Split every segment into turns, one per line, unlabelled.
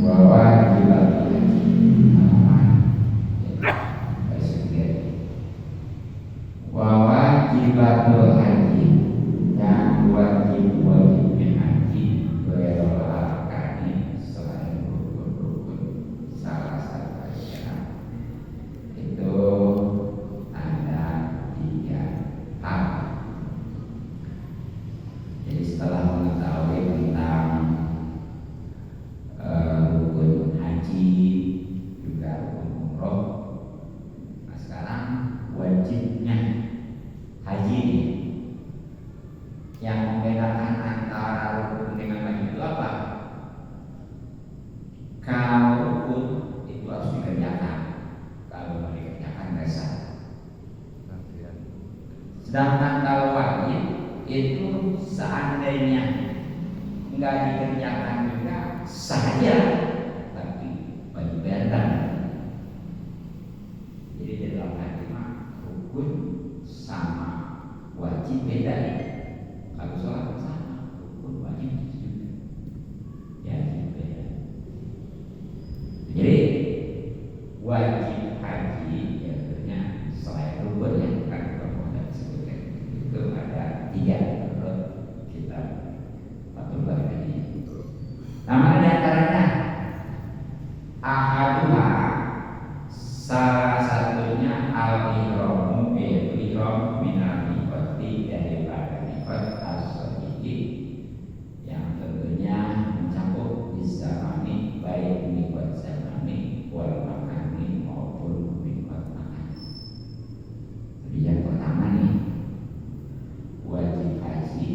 Kewajiban haji wajibatul haji yang wajibnya haji berolahraga selain rukun-rukun salah satunya itu ada 3 hal. Jadi setelah mengetahui tentang rukun haji juga rukun umroh, nah sekarang wajibnya haji ini yang membedakan antara rukun dengan wajib itu apa? Kalau rukun itu harus dikerjakan, kalau mau dikerjakan nggak sah. Sedangkan kalau wajib itu seandainya nggak dikerjakan juga saja, tapi wajib bayar. Jadi di dalam haji rukun sama wajib beda ya. Kalau sholat sama, rukun wajib juga ya beda. Jadi wajib haji ya tentunya selain rukun yang kan ada disebutkan itu ada 3 menurut kitab Fathul Bari ini. Nama di antaranya ahaduha, salah satunya al-ihramu, yaitu ihram minal miqati, daripada miqat as-sadiqi yang tentunya mencakup zamani, baik miqat zamani wal makani maupun miqat makani. Jadi yang pertama nih, wajib haji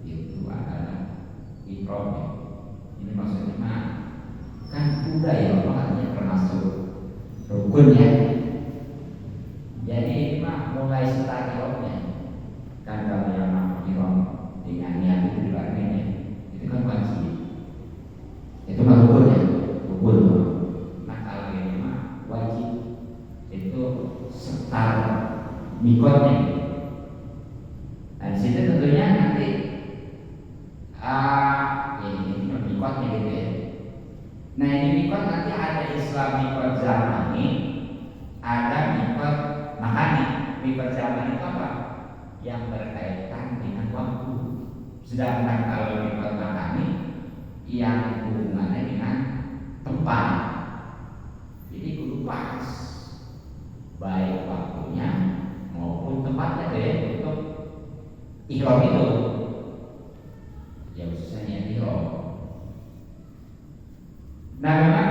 itu adalah ihram. Ini maksudnya kan udah ya makanya termasuk rukun ya. Jadi ini mulai setelah ihramnya. Kan kalau yang ihram dengan niat itu dilarangnya, itu kan wajib. Itu rukun ya, rukun. Nah kalau ini wajib itu setar mikotnya. Nah di situ tentunya nanti ini mikotnya gitu ya. Nah ini mikot nanti ada Islam mikot zamani, ada mikot makani. Mikot zamani itu apa? Yang berkaitan dengan waktu. Sedangkan kalau mikot makani yang hubungannya dengan tempat. Jadi kudu pas, baik waktunya maupun tempatnya deh untuk ihram itu. Ya khususnya ihram. Nah memang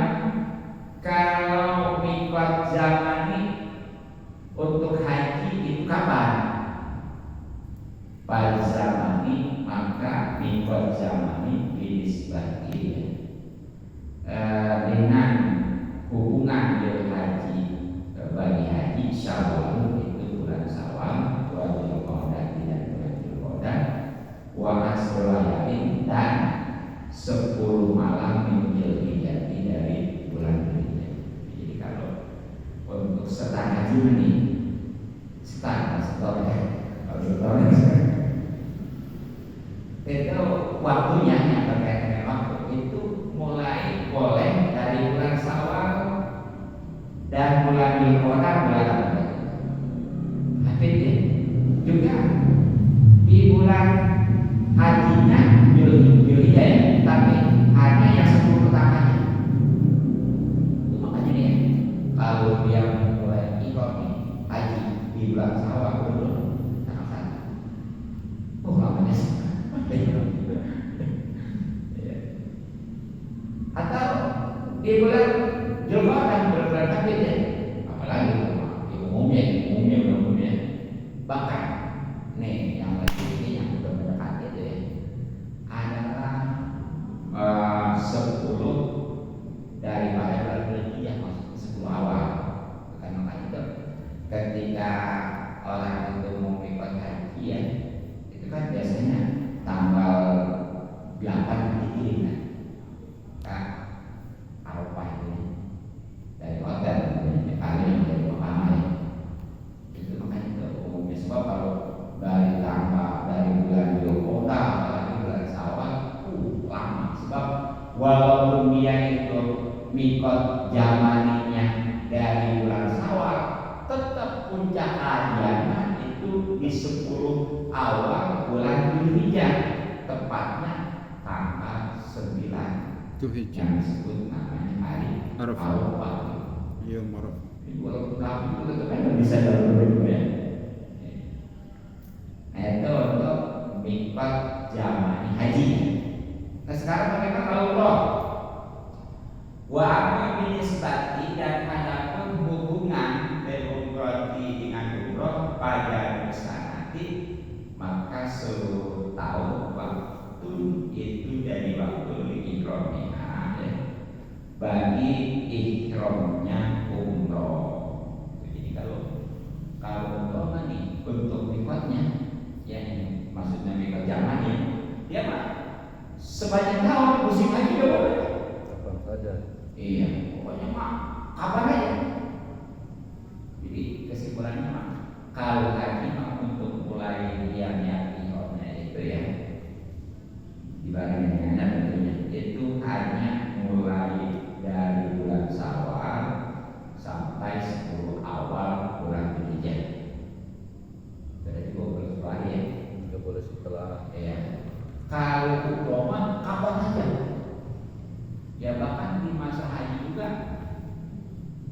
kalau mikot zamani untuk haji itu kapan? Pada zamani maka mikot zamani binisbati dengan hubungan haji bagi haji Syawal itu bulan Syawal, bulan Dzulqa'dah dan bulan Dzulqa'dah, wa asrolayalin dan 10 malam Dzulhijjah dari bulan Dzulhijjah. Jadi kalau untuk setar haji ini setar itu waktunya yang berkaitan dengan waktu itu mulai boleh dari bulan Syawal dan bulan Dzulqa'dah bulan Hafid ya. Juga di bulan hajinya Dzulhijjah ya, tapi hanya yang 10 pertamanya. Makanya nih ya, kalau dia mulai ihram haji di bulan Syawal dulu tanggal 1. Oh lamanya sih. Atau di bulan Dzulqa'dah bulan Hafid ya, apalagi di umumnya bahkan nih yang lagi ini yang udah mendekati itu ya adalah 10 daripada bulan Dzulhijjah, maksudnya 10 awal. Karena itu ketika orang itu mau mikot haji ya, itu kan biasanya tanggal 8 dikirim kan Arafah ini dari walaupun dia itu mikot zamaninya dari bulan Syawal, tetap puncak hajatnya itu di 10 awal bulan Dzulhijjah, tepatnya tanggal 9 yang disebut namanya hari Arafah.
Iya, Arafah.
Walaupun kami itu tetap nggak bisa dalam begitu ya. Nah itu untuk mikot zamani haji. Nah sekarang bagaimana kalau umroh? Wa amma binisbati, dan adapun hubungan dari umroh dengan umroh pada nanti, maka seluruh tahun waktu itu dari waktu ihramiha bagi ihromnya umroh. Jadi kalau umroh nih untuk mikotnya, yang maksudnya mikot zamannya, dia mah sebanyak tahun musim haji udah boleh.
Kapan saja.
Iya, pokoknya mah kapan aja. Jadi kesimpulannya mah kalau haji mah untuk mulai dia niat ihramnya itu ya, dibanding dengan tentunya itu hanya mulai dari bulan Syawal sampai 10 awal bulan Dzulhijjah. Berarti 12 hari ya.
Tidak boleh setelah.
Iya. Kalau umroh mah kapan aja. Ya bahkan di masa haji juga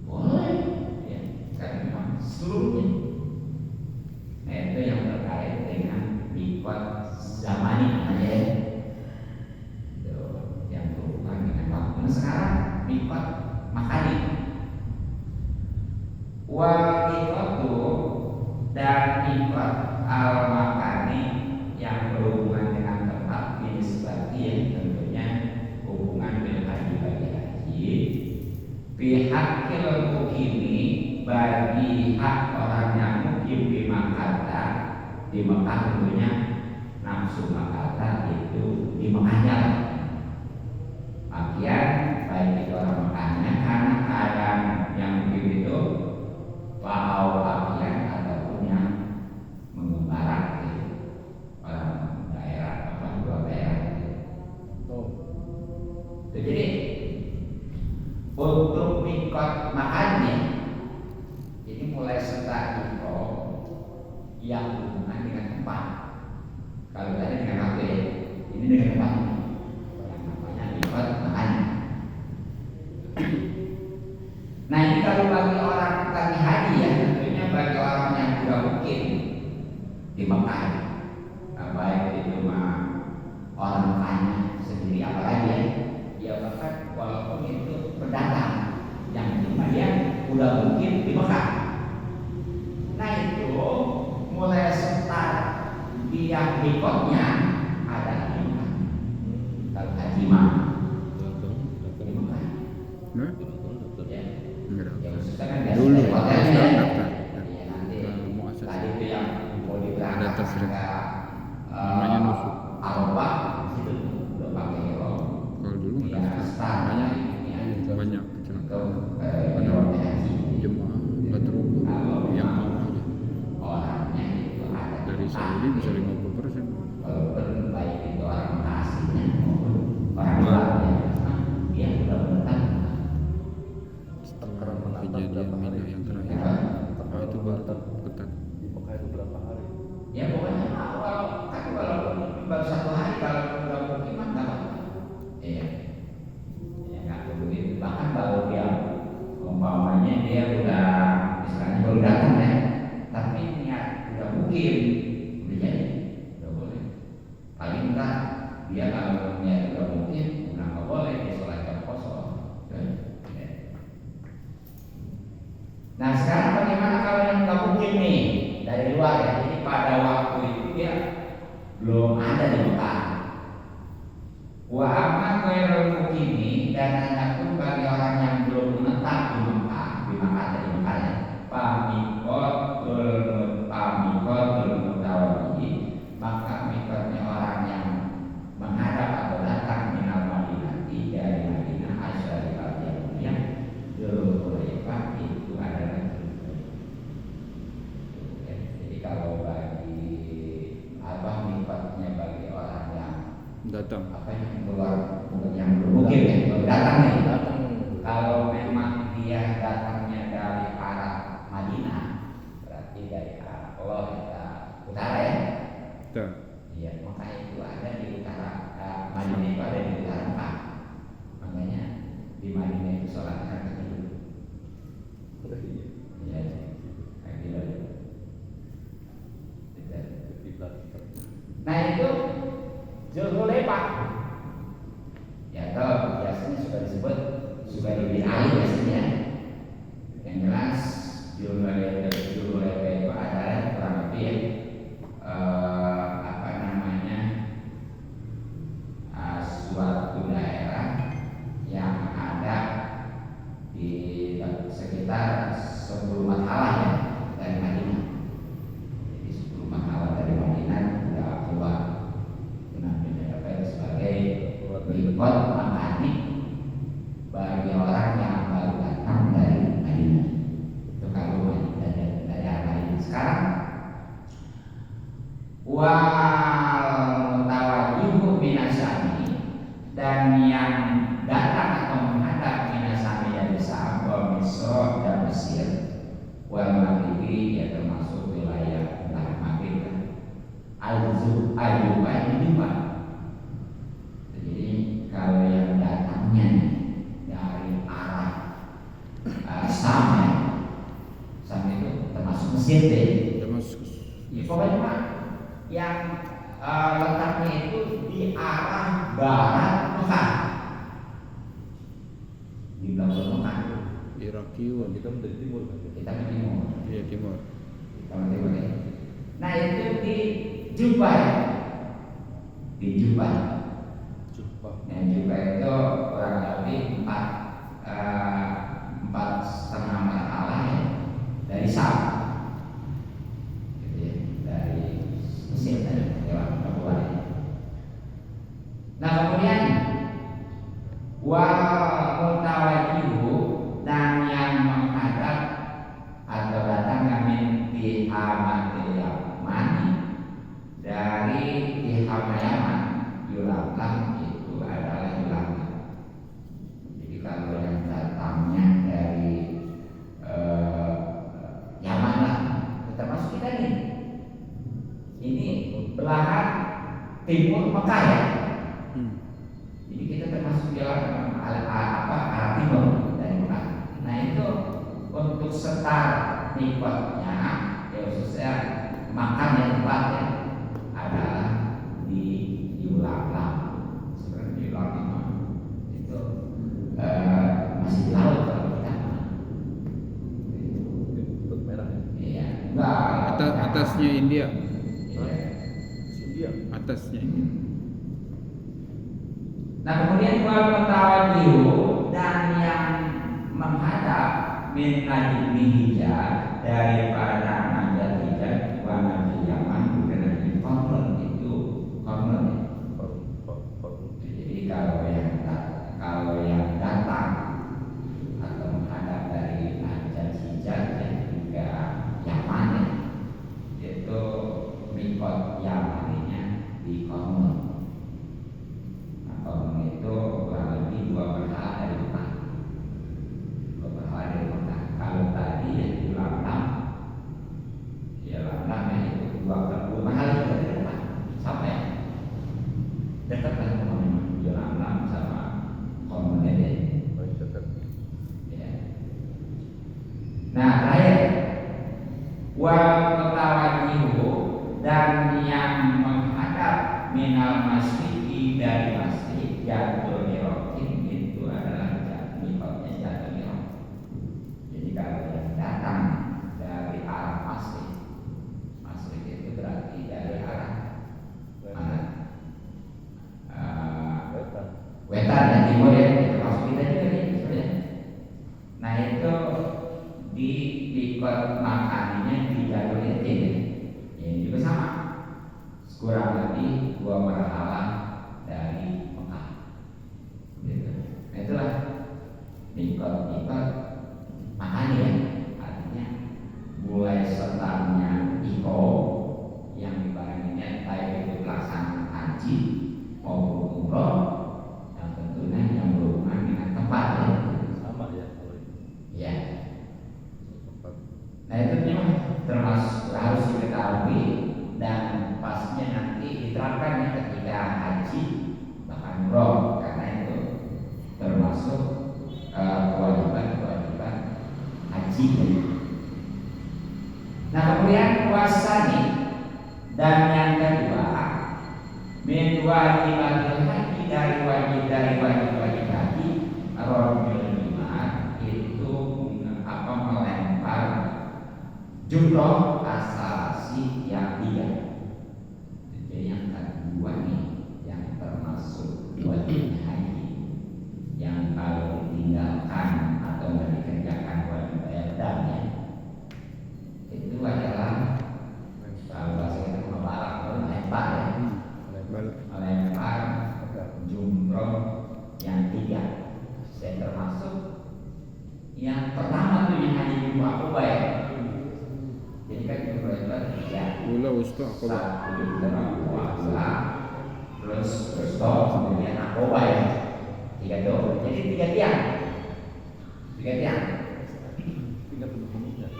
boleh ya, karena memang seluruhnya. Nah itu yang terkait dengan mikot zamani aja ya. Itu yang berhubungan dengan waktu. Nah sekarang mikot makani. Wal mikot dan mikot al makani yang berhubungan dengan tempat ini sebagian tentunya hubungan dengan haji bagi haji. Pihak kilmukimi bagi hak orang yang mukim di Makkah, di Mekah tentunya nafsu Makkah itu di Mekahnya. Bagian baik itu orang Mekahnya karena keadaan yang mukim itu wahau bagian ataupun yang mengembara orang daerah apa dua daerah itu. Jadi untuk mikot makannya, jadi mulai setelah itu yang hubungan dengan tempat. Kalau tadi dengan waktu ya, ini dengan tempat yang namanya mikot makannya. Nah ini kalau bagi orang lagi haji ya, tentunya bagi orang yang sudah mungkin di Mekah, baik itu mah orang Mekahnya sendiri apalagi ya. Ya bahkan walaupun itu pendatang yang dia udah mungkin di Mekah. Nah itu mulai start dia mikotnya ada di Mekah. Kalau haji mah di Mekah. Ya. Yang susah kan biasa
Dulu
dari hotelnya.
daftar.
Ya nanti
Mau akses.
tadi itu yang mau diberangkat
Data free.
ke
Namanya nusuk.
Arafah itu udah pakai helm.
Kalau dulu
Ya,
nggak daftar.
start
Banyak kecelakaan.
untuk
Jemaah nggak terhubung. Yang mau aja.
orangnya itu ada
Dari Saudi bisa 50%.
walaupun baik itu orang aslinya maupun orang luarnya, dia sudah menetap.
Setelah kejadian Mina yang terakhir, nah itu baru ketat.
Di Mekah itu berapa hari?
Ya pokoknya walaupun baru 1 hari kalau udah mukiman nggak apa-apa. Iya. Ya nggak perlu itu. Bahkan kalau dia umpamanya dia udah istilahnya baru datang ya, tapi niat udah mukim, udah jadi, udah boleh. Paling enggak dia kalau niat udah mukim, udah nggak boleh dia sholat jam kosong. Ya. Nah sekarang bagaimana kalau yang nggak mukim nih dari luar ya? Jadi pada waktu itu dia belum ada di Mekah. Wa amma ghairul mukimi, dan adapun bagi orang yang belum menetap di Mekah dari Mekah ya, pamikotul mutawalli, maka mikotnya orang yang menghadap atau datang minal Madinah dari Madinah Asyari al-Jahiliyah Dzulhulaifah itu adalah ya, jadi kalau bagi mikotnya bagi orang yang
Datang.
apa keluar yang bermukim ya, baru datang nih.
Datang.
Kalau memang dia datangnya dari arah Madinah, berarti dari arah utara ya.
Betul.
Iya, maka itu ada di utara. Madinah itu ada di utara Mekah. Makanya di Madinah itu sholat rakaat dulu. Iya, kayak gitu. Nah itu Zulhulaifah. Ya toh biasanya sudah disebut sudah lebih alim biasanya. Yang jelas Zulhulaifah itu adalah kurang lebih suatu daerah yang ada di sekitar 10 makalah ya dari Madinah. Jadi 10 makalah dari Madinah sudah keluar. Namanya sebagai mikot makani bagi orang yang baru datang dari Madinah. Itu kalau dari Madinah sekarang. Wal mutawajihu minasami, dan yang datang atau menghadap minasami dari Syam, wa Misr dan Mesir, wal Maghribi ya termasuk wilayah Maghrib kan. Al-Juba ini juga. Jadi kalau yang datangnya dari arah Syam ya, Syam itu termasuk Mesir deh.
Termasuk.
Ya, pokoknya yang letaknya itu di arah barat Mekah, di belakang Mekah.
Irakiwan.
Kita dari timur kan.
Kita ke timur.
Iya timur.
Kita ke timur ya. Nah itu di Jubai, di Jubai. Yang Jubai itu kurang lebih 4,5 makalah ya dari Syam. Dari Mesir tadi lewat Papua. Nah kemudian wal mutawajihu, dan yang menghadap atau datang kami di Amatil Yaman dari Tihama Yaman, Yulamlam itu adalah Yulamlam. Jadi kalau yang datangnya dari Yaman lah, termasuk kita nih. Ini belahan timur Mekah ya. Jadi kita termasuk jalan arah timur dari Mekah. Nah itu untuk start nikotnya, ya khususnya makan yang tepat ya, adalah di Yulamlam. Sebenarnya di Yulamlam itu masih di laut kalau kita.
Merah ya.
Iya, enggak.
Atasnya India.
India.
Atasnya India.
Nah kemudian wal mutawajihu, dan yang menghadap min najmi hijab, daripada najat hijab wa najmi Yaman, bukan najmi Qamrun, itu Qamrun ya. Jadi kalau yang datang atau menghadap dari najat hijab dan juga Yaman ya, itu mikot Yamaninya di Qamrun. Qamrun itu kurang lebih 2 berhala dari Mekah. 2 berhala dari Mekah. Kalau tadi ya di Lamlam, ya Lamlam ya itu 2 berhala dari Mekah. Sama ya? Dekat kan teman-teman di Lamlam sama Qamrun ini. Ya. Nah terakhir, wal mutawajihu, dan yang menghadap minal masjid dari masjid Jatuh Mirokin, itu adalah mikotnya Jatuh Mirok. Jadi kalau yang datang dari arah masjid itu berarti dari arah mana? Wetan dan timur ya, termasuk kita juga nih sebenarnya. Nah itu di mikot makaninya di Jatuh Mirok. Ini juga sama, kurang lebih 2 berhala dari Mekah. Gitu. Nah, itulah mikot makanya ya, artinya mulai startnya Iko yang dibarenginnya baik itu pelaksanaan haji maupun umroh, wajibatil haji dari wajib haji Rojul Bima itu melempar jumroh asasi yang 3. Jadi yang kedua nih yang termasuk wajib haji yang kalau ditinggalkan atau nggak dikerjakan wajib bayar dam ya, itu adalah kalau bahasa kita membalak melempar ya, melempar jumroh yang 3. Saya termasuk yang pertama tuh yang haji jumroh Aqobah ya. Jadi kan jumroh itu ada 3.
Ula usta Aqobah.
Terus kemudian Aqobah ya. 3 tuh. Jadi 3 tiang.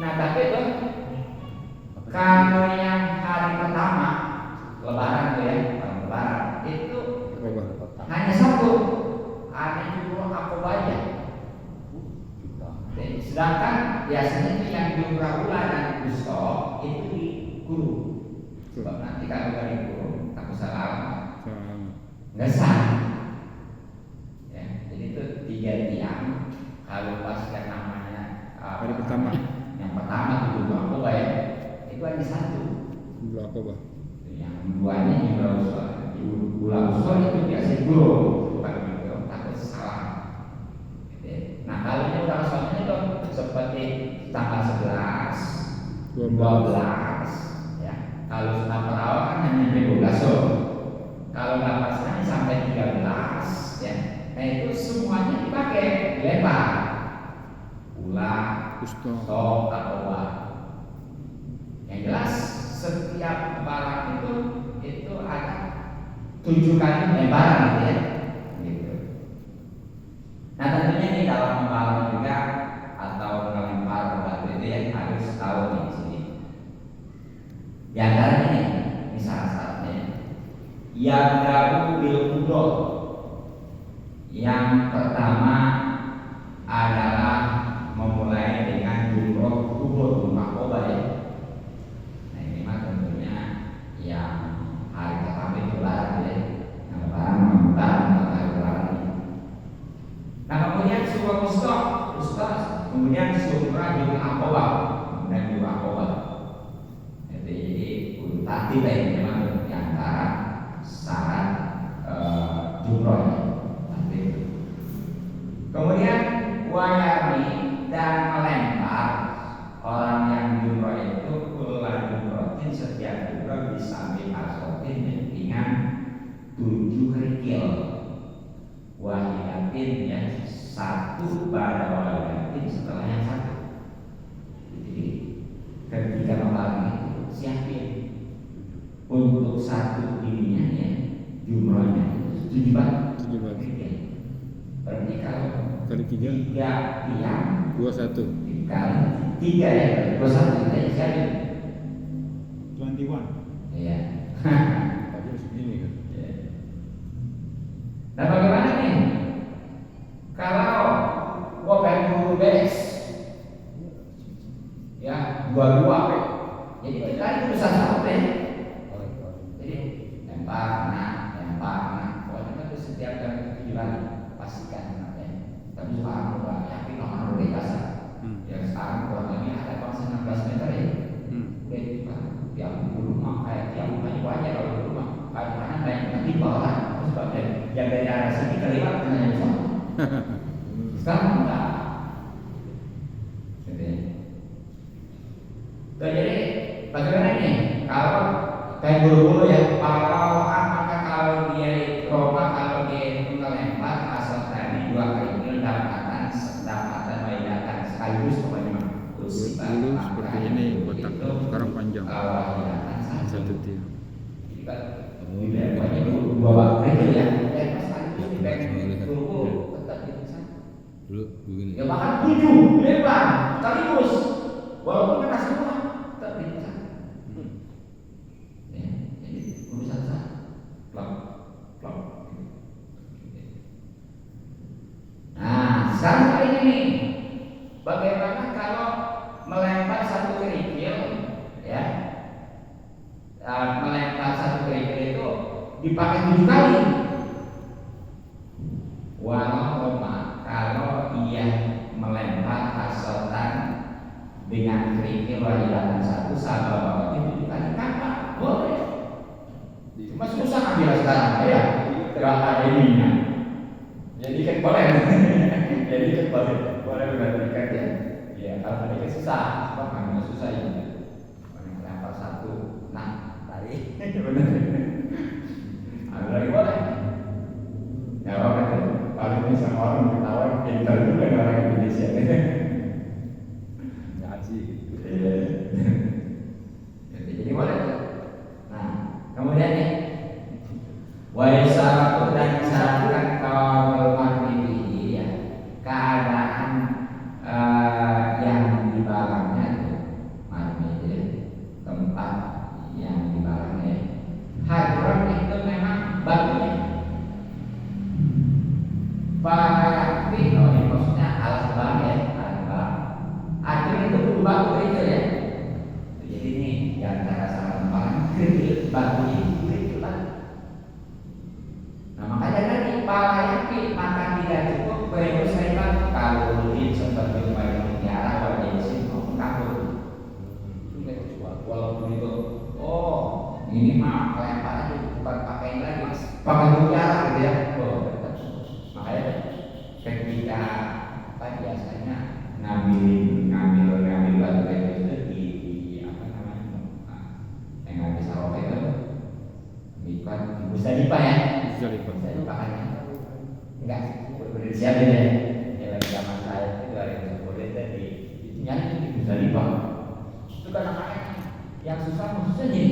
Nah tapi tuh kalau yang hari pertama Lebaran tuh ya, Lebaran itu hanya 1. Ada jumroh Aqobah aja. Sedangkan biasanya itu yang jumrah ula dan wusta itu dikurung. Sebab nanti kalau nggak dikurung, takut salah, nggak sah. Ya, jadi itu 3 tiang. Kalau pas yang namanya
Hari pertama.
Yang pertama itu jumrah Aqobah ya, itu hanya 1.
Jumroh Aqobah.
Yang keduanya jumrah wusta. Jumrah wusta itu biasa dikurung. Nah kalau ini udah soalnya itu seperti tanggal 11, 12 ya. Kalau sunnah terawih kan hanya 12 so. Kalau lapasnya sampai 13 ya. Nah itu semuanya dipakai, dilempar. Ulang, sok, Aqobah. Yang jelas setiap barang itu ada 7 kali lemparan gitu ya. Nah tentunya nih dalam membalang juga atau melempar batu itu yang harus tahu nih sini. Di antaranya nih, ini syarat-syaratnya. Yang gabu bil kubro. Yang pertama adalah memulai dengan jumroh kubro, jumroh Aqobah ya. Nah ini mah tentunya yang hari pertama itu Lebaran ya. Yang Lebaran membuka kemudian surah wusta, kemudian surah jumroh Aqobah, kemudian jumroh Aqobah. Jadi tadi memang di antara syarat jumroh. Kemudian wayami dan melempar orang yang jumroh itu kulla jumrohin setiap jumroh bisa bihasotin dengan 7 kerikil. Wahidatin ya 1 pada wahidatin setelah yang 1. Jadi ketika membalang itu siapin untuk 1 ininya ya jumrohnya itu 7 batu. Berarti kalau
kali 3
tiang
21
kali 3 ya 21 kita siapin
21.
iya.
Tadi segini kan.
Nah bagaimana nih kalau gua pengen guru beres ya 22 jadi kita itu bisa sampai jadi lempar pokoknya itu setiap kali 7 kali pastikan ya. Tapi sekarang udah yakin nomor udah biasa ya sekarang kurang lebih ada konsep 16 meter ya udah itu kan tiap rumah kayak tiap rumah itu aja kalau di rumah kayak mana banyak nanti bawah sebabnya yang dari arah sini kelewat dengan yang sama. Sekarang enggak. Jadi bagaimana nih kalau kayak guru-guru ya kalau apakah kalau dia roba kalau dia itu melempar asal tadi 2 kali dapatan waidatan sekaligus pokoknya
dulu seperti ini kotak sekarang panjang satu tiang.
Dilempar itu 2 kali ya.
Dulu begini.
Ya bahkan 7 dilempar sekaligus walaupun kena semua tetap dilempar. Ya, jadi urusan sah. Plak. Nah, sekarang kali ini bagaimana kalau melempar 1 kerikil ya? Melempar 1 kerikil itu dipakai 7 kali Walakoma kalau ia melempar hasotan dengan kerikil wahidan satu sahabat itu dikali kakak boleh. Cuma susah ambil sekarang ya, gak ada ininya. Jadi kan boleh, jadi kan boleh berarti ya. Ya kalau tadi kan susah, sebab kami susah ya. Melempar satu, nah tarik, benar. Ada lagi boleh. Ya apa itu? Kalau ini sama orang ketawa, pintar juga orang Indonesia.
Ngaji gitu.
Jadi boleh. Nah, kemudian nih, waisaratu dan syaratkan kawal magribi ya, keadaan yang dibalangnya itu magribi tempat yang dibalangnya. Hadron itu memang batunya. Para yakti, oh ini maksudnya alat balang ya, alat balang. Hadron itu berubah kerikil ya. Jadi ini di antara sama balang kerikil batunya kerikil lah. Nah makanya tadi para yakti maka tidak cukup berusaikan kalau ini seperti upaya mutiara wajib sih maupun kabur. Walaupun itu, oh ini mah kelempar aja bukan pakai lagi, pakai mutiara gitu ya. Oh, makanya ketika apa biasanya ngambil batu kayak itu di apa namanya yang nggak bisa roket itu bukan bisa dipa ya bisa dipa kan enggak berbeda siapa ya yang lagi zaman saya itu ada yang boleh tadi itu bisa dipa itu kan namanya yang susah khususnya jadi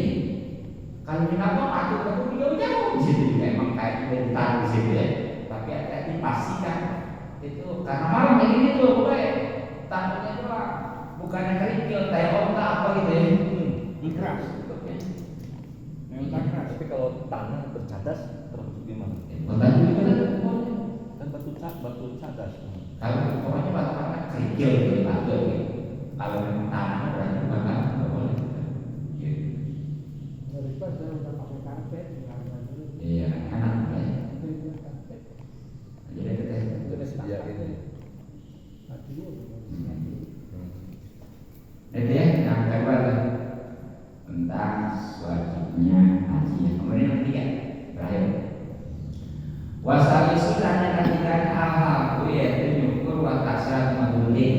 kalau di kampung aku jauh-jauh di situ juga emang kayak ditaruh di situ ya. Tapi hati-hati pastikan itu karena malam kayak gini tuh gue takutnya tuh bukannya kerikil kayak onta apa gitu ya keras
Keras. Tapi kalau tanah bercadas termasuk gimana?
onta juga
Kan batu cadas.
kalau pokoknya batu tanah kerikil gitu batu gitu kalau memang tanah berarti bukan nggak boleh iya enak ya jadi kita
disediain.
itu ya yang kedua tentang wajibnya haji. Kemudian yang ketiga terakhir wasal istilahnya ketika hal-hal yaitu nyukur wa tasrat madudin.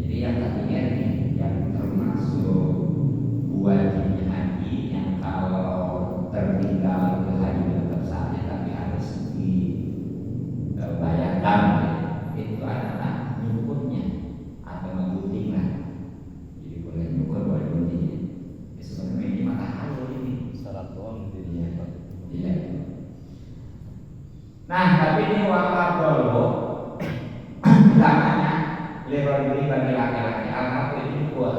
Jadi yang ketiga nih yang termasuk wajibnya haji yang kalau tertinggal ke haji tetap saja tapi harus dibayarkan itu adalah nyukurnya atau menggunting lah. Jadi boleh nyukur boleh gunting. Sebenarnya ini matahari ini
Syarat doang gitu.
iya. Nah tapi ini wakaf dulu namanya lebih bagi laki-laki al-haqqu nyukur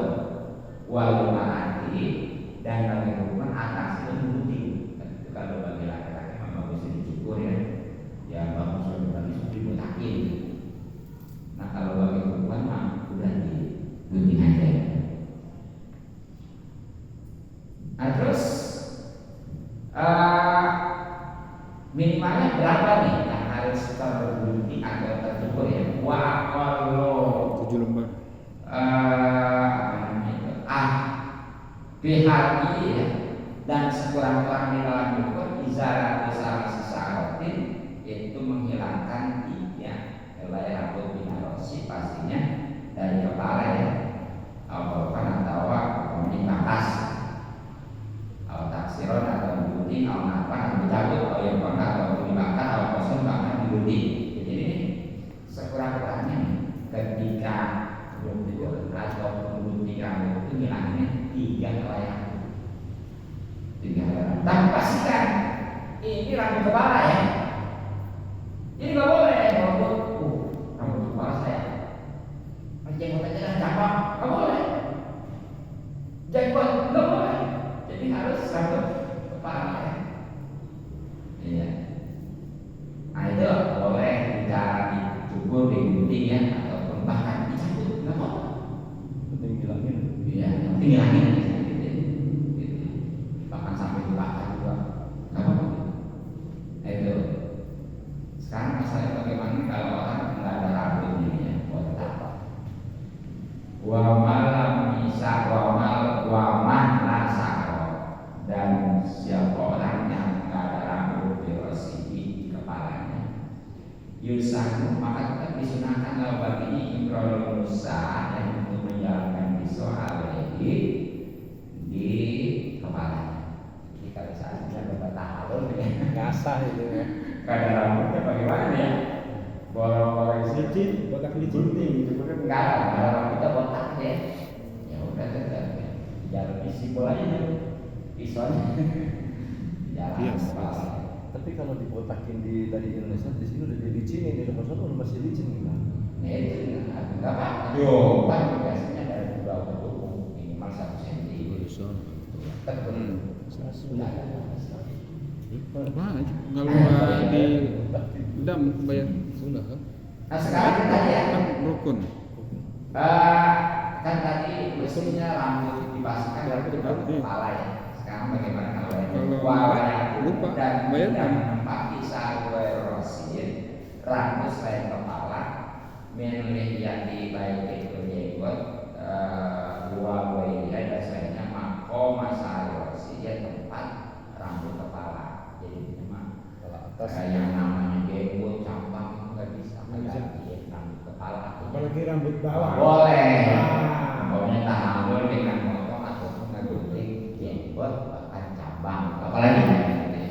walau ma'ati dan bagi perempuan atas itu gunting. Itu kalau bagi laki-laki memang bisa dicukur ya. Ya bagus bagi suci mutakin. Nah kalau bagi perempuan mah udah digunting aja. Nah terus minimalnya berapa nih yang harus tergunting atau tercukur ya? Wah kalau
7 lembar.
BHI ya, dan sekurang-kurangnya dalam nyukur izarat besar sesarotin itu menghilangkan 3 helai rambut binarosi pastinya dari kepala ya atau batas atau taksiron atau digunting atau apa atau dicabut atau yang pernah atau dibakar atau kosong bahkan digunting. Jadi sekurang-kurangnya ketika nyukur atau menggunting rambut itu hilangnya 3 helai rambut. 3 helai rambut. Tapi pastikan ini rambut kepala ya. Jadi nggak boleh rambut kepala saya. Jenggot aja dah cabang, nggak boleh. Jenggot nggak boleh. Jadi harus rambut kepala ya. Iya. Nah itu boleh bicara dicukur, digunting ya, ataupun bahkan dicabut, nggak apa-apa.
Penting ngilangin.
Iya, yang penting ngilangin aja gitu. Bahkan sampai dibakar juga, nggak apa-apa. Nah, itu Yusan maka tetap disunahkan baginya imrol musa yang untuk menjalankan pisau alaihi di kepala. Jadi kalau saatnya berbatah halus ya
Ngasah itu ya.
kadang rambutnya bagaimana ya? Bolong-bolong
licin, botak licin nih.
enggak ada rambutnya botak ya. Ya udah tetap jalan isi bolanya pisaunya. Jalan
Yes,
kepala.
Tapi kalau dibotakin di tadi Indonesia, di sini udah dilicinin, di nomor satu masih licin gitu.
Ya itu enggak apa-apa. Yo, kan biasanya dari dua pendukung minimal 1 cm. Tekun. Sudah ada.
Wah, kalau nggak di dam bayar
Sudah kan?
Nah sekarang tadi ya,
kan rukun.
kan tadi mestinya rambut dipasangkan rambut di bawah kepala ya. Sekarang bagaimana kalau yang
lupa,
dan
bayar
tidak
kan?
menempati sahabat rosin rambut selain kepala milih yang baik itu jenggot dua bayi dan selainnya mako masalah rosin ya tempat rambut kepala. Jadi memang yang namanya jenggot campang itu nggak bisa mengganti rambut kepala.
Apalagi rambut bawah.
Boleh.
Ah.
Pokoknya tahammul dengan motong ataupun ngegunting jenggot bahkan cabang. Apalagi gitu ya.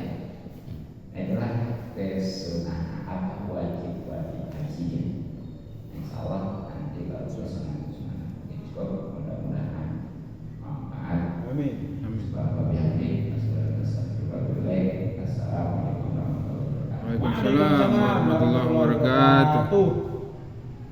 Nah, itulah kesunahan apa wajib dikaji. Insya Allah nanti kalau sunnah cukup mudah-mudahan manfaat.
Amin.
Assalamualaikum warahmatullahi wabarakatuh.
Waalaikumsalam warahmatullahi wabarakatuh.